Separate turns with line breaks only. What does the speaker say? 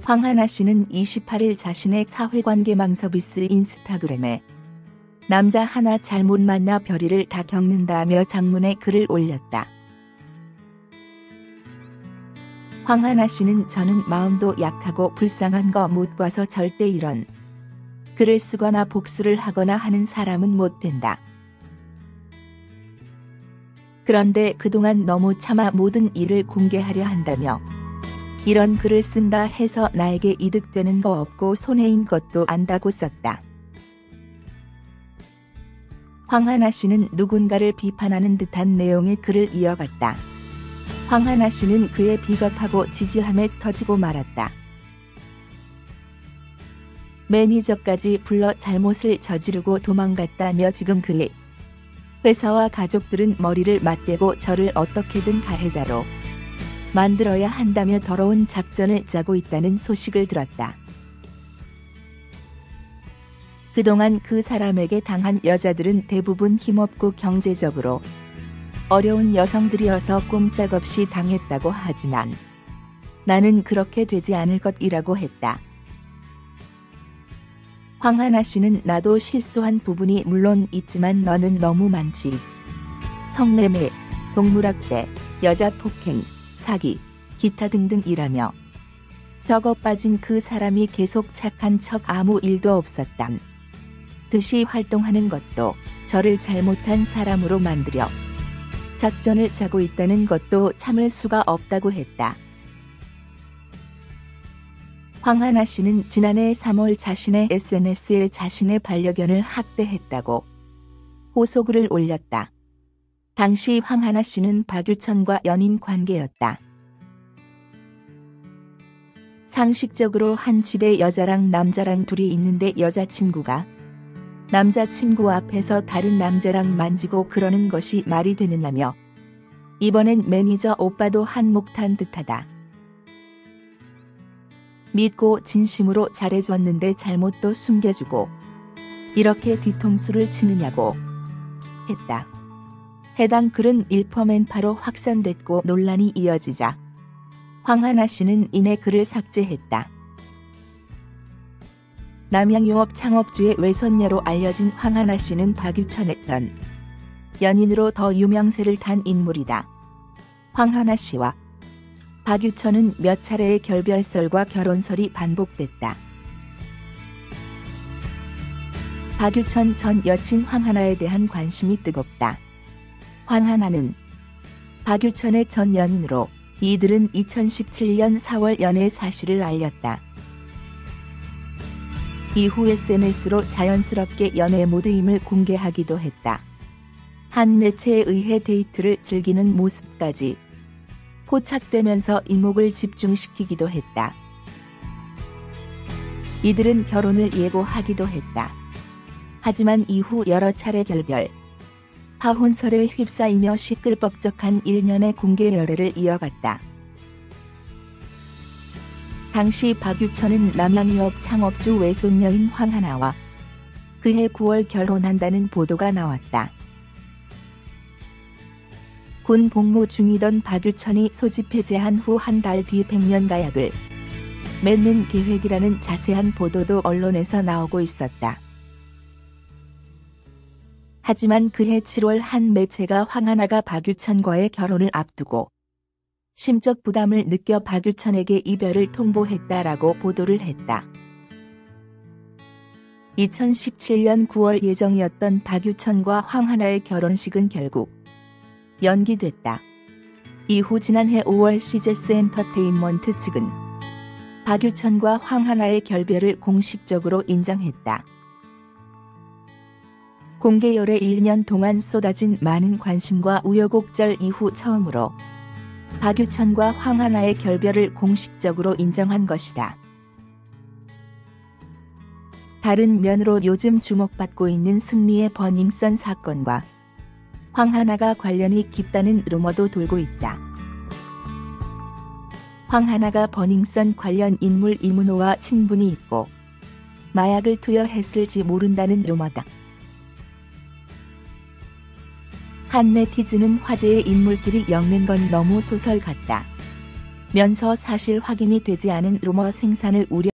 황하나 씨는 28일 자신의 사회관계망 서비스 인스타그램에 남자 하나 잘못 만나 별일을 다 겪는다며 장문의 글을 올렸다. 황하나 씨는 저는 마음도 약하고 불쌍한 거 못 봐서 절대 이런 글을 쓰거나 복수를 하거나 하는 사람은 못 된다. 그런데 그동안 너무 차마 모든 일을 공개하려 한다며 이런 글을 쓴다 해서 나에게 이득되는 거 없고 손해인 것도 안다고 썼다. 황하나 씨는 누군가를 비판하는 듯한 내용의 글을 이어갔다. 황하나 씨는 그의 비겁하고 지지함에 터지고 말았다. 매니저까지 불러 잘못을 저지르고 도망갔다며 지금 그의 회사와 가족들은 머리를 맞대고 저를 어떻게든 가해자로 만들어야 한다며 더러운 작전을 짜고 있다는 소식을 들었다. 그동안 그 사람에게 당한 여자들은 대부분 힘없고 경제적으로 어려운 여성들이어서 꼼짝없이 당했다고 하지만 나는 그렇게 되지 않을 것이라고 했다. 황하나 씨는 나도 실수한 부분이 물론 있지만 너는 너무 많지. 성매매, 동물학대, 여자 폭행, 사기, 기타 등등이라며 썩어 빠진 그 사람이 계속 착한 척 아무 일도 없었단 듯이 활동하는 것도 저를 잘못한 사람으로 만들려 작전을 짜고 있다는 것도 참을 수가 없다고 했다. 황하나 씨는 지난해 3월 자신의 SNS에 자신의 반려견을 학대했다고 호소글을 올렸다. 당시 황하나 씨는 박유천과 연인 관계였다. 상식적으로 한 집에 여자랑 남자랑 둘이 있는데 여자친구가 남자친구 앞에서 다른 남자랑 만지고 그러는 것이 말이 되느냐며 이번엔 매니저 오빠도 한몫한 듯하다. 믿고 진심으로 잘해줬는데 잘못도 숨겨주고 이렇게 뒤통수를 치느냐고 했다. 해당 글은 일퍼맨파로 확산됐고 논란이 이어지자 황하나 씨는 이내 글을 삭제했다. 남양유업 창업주의 외손녀로 알려진 황하나 씨는 박유천의 전 연인으로 더 유명세를 탄 인물이다. 황하나 씨와 박유천은 몇 차례의 결별설과 결혼설이 반복됐다. 박유천 전 여친 황하나에 대한 관심이 뜨겁다. 황하나는 박유천의 전 연인으로 이들은 2017년 4월 연애 사실을 알렸다. 이후 SNS로 자연스럽게 연애 모드임을 공개하기도 했다. 한 매체에 의해 데이트를 즐기는 모습까지 포착되면서 이목을 집중시키기도 했다. 이들은 결혼을 예고하기도 했다. 하지만 이후 여러 차례 결별, 파혼설에 휩싸이며 시끌벅적한 1년의 공개 열애를 이어갔다. 당시 박유천은 남양유업 창업주 외손녀인 황하나와 그해 9월 결혼한다는 보도가 나왔다. 군 복무 중이던 박유천이 소집 해제한 후 한 달 뒤 백년가약을 맺는 계획이라는 자세한 보도도 언론에서 나오고 있었다. 하지만 그해 7월 한 매체가 황하나가 박유천과의 결혼을 앞두고 심적 부담을 느껴 박유천에게 이별을 통보했다라고 보도를 했다. 2017년 9월 예정이었던 박유천과 황하나의 결혼식은 결국 연기됐다. 이후 지난해 5월 CJS 엔터테인먼트 측은 박유천과 황하나의 결별을 공식적으로 인정했다. 공개 열애 1년 동안 쏟아진 많은 관심과 우여곡절 이후 처음으로 박유천과 황하나의 결별을 공식적으로 인정한 것이다. 다른 면으로 요즘 주목받고 있는 승리의 버닝썬 사건과 황하나가 관련이 깊다는 루머도 돌고 있다. 황하나가 버닝썬 관련 인물 이문호와 친분이 있고 마약을 투여했을지 모른다는 루머다. 한 네티즌은 화제의 인물끼리 엮는 건 너무 소설 같다. 면서 사실 확인이 되지 않은 루머 생산을 우려